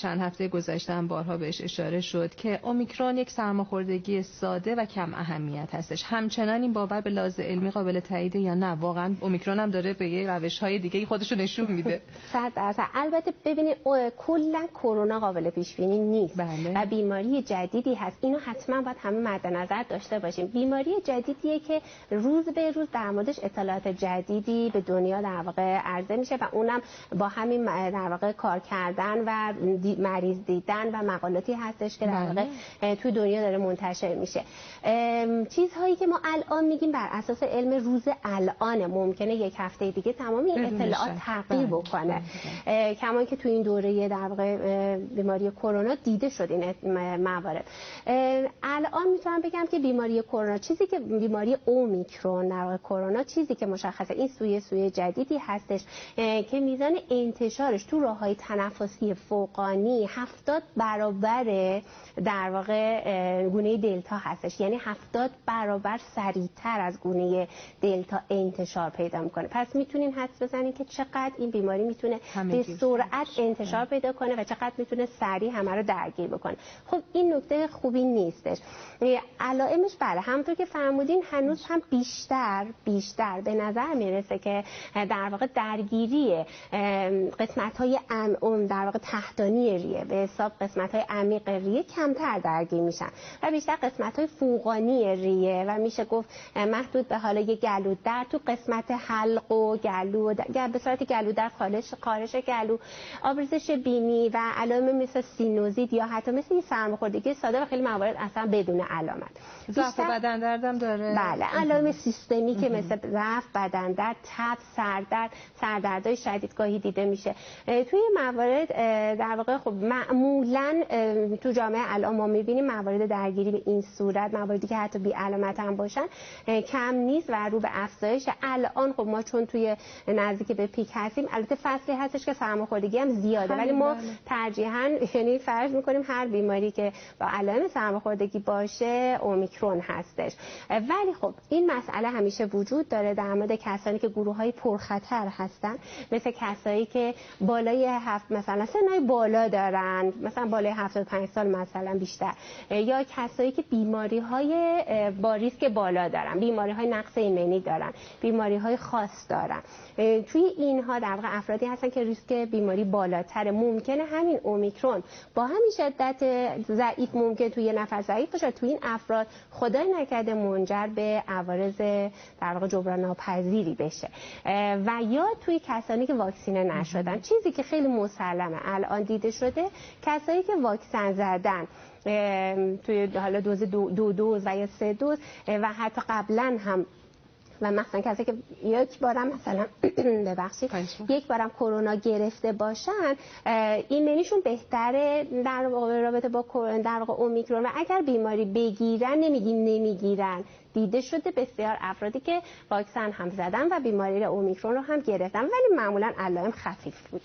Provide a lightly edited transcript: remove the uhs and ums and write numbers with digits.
چند هفته گذشته هم بارها بهش اشاره شد که اومیکرون یک سرماخوردگی ساده و کم اهمیت هستش. همچنان این باور به لحاظ علمی قابل تاییده یا نه؟ واقعا اومیکرون هم داره به یه روش‌های دیگه خودش رو نشون میده. 100%. البته ببینید کلا کرونا قابل پیش بینی نیست. بله. و بیماری جدیدی هست. اینو حتما باید همه مد نظر داشته باشیم. بیماری جدیدیه که روز به روز در موردش اطلاعات جدیدی به دنیا در واقع عرضه میشه و اونم با همین در واقع کار کردن و مریض دیدن و مقالاتی هستش که در واقع توی دنیا داره منتشر میشه. چیزهایی که ما الان میگیم بر اساس علم روز الان ممکنه یک هفته دیگه تمام این اطلاعات تغییر بکنه. کما که توی این دوره در واقع بیماری کرونا دیده شد این موارد. الان میتونم بگم که بیماری کرونا، چیزی که بیماری اومیکرون در واقع کرونا، چیزی که مشخصه این سویه جدیدی هستش که میزان انتشارش تو راههای تنفسی فوقانی 70 برابر در واقع گونه دلتا هستش. یعنی 70 برابر سریعتر از گونه دلتا انتشار پیدا میکنه. پس میتونین حدس بزنین که چقدر این بیماری میتونه به سرعت انتشار پیدا کنه و چقدر میتونه سریع همه رو درگیر بکنه. خب این نکته خوبی نیستش. علائمش بله همونطور که فرمودین هنوز هم بیشتر به نظر میرسه که در واقع درگیری قسمت‌های در واقع تحتانی ریه به حساب قسمت‌های عمیق ریه کمتر درگیر میشن و بیشتر قسمت‌های فوقانی ریه و میشه گفت محدود به حالا یک گلو درد تو قسمت حلق و گلو به صورت گلو درد، خارش گلو، آبریزش بینی و علائم مثل سینوزیت یا حتی مثل سرماخوردگی ساده و خیلی موارد اصلا بدون علامت. ضعف بدن دردم داره. بله، علائم سیستمی که مثل ضعف بدن درد، تب، سردردهای شدید گاهی دیده میشه. توی موارد در واقع خب معمولا تو جامعه الان ما میبینیم موارد درگیری به این صورت، مواردی که حتی بی علامت هم باشن کم نیست و رو به افزایش. الان خب ما چون توی نزدیک به پیک هستیم، البته فصلی هستش که سرماخوردگی هم زیاده ولی ما ترجیحاً یعنی فرض میکنیم هر بیماری که با علائم سرماخوردگی باشه اومیکرون هستش. ولی خب این مسئله همیشه وجود داره در مورد کسانی که گروه‌های پرخطر هستن، مثل کسایی که بالای مثلا سنای بالا دارن، مثلا بالای 75 سال مثلا بیشتر، یا کسایی که بیماری‌های با ریسک بالا دارن، بیماری‌های نقص ایمنی دارن، بیماری‌های خاص دارن. توی اینها در واقع افرادی هستن که ریسک بیماری بالاتر. ممکنه همین اومیکرون با همین شدت ضعیف ممکن توی یه نفر ضعیف باشه، توی این افراد خدای نکرده منجر به عوارض در واقع جبران ناپذیری بشه. و یا توی کسانی که واکسینه نشدن، چیزی که خیلی مسلمه الان دیده شده، کسایی که واکسن زدن توی حالا دوز دو دوز و یا 3 دوز و حتی قبلا هم و مثلا کسی که یک بارم مثلا ببخشید یک بارم کرونا گرفته باشن، ایمنیشون بهتره در رابطه با در واقع اومیکرون. و اگر بیماری بگیرن نمیگیرن، دیده شده بسیار افرادی که واکسن هم زدن و بیماری اومیکرون رو هم گرفتن ولی معمولا علائم خفیف بود.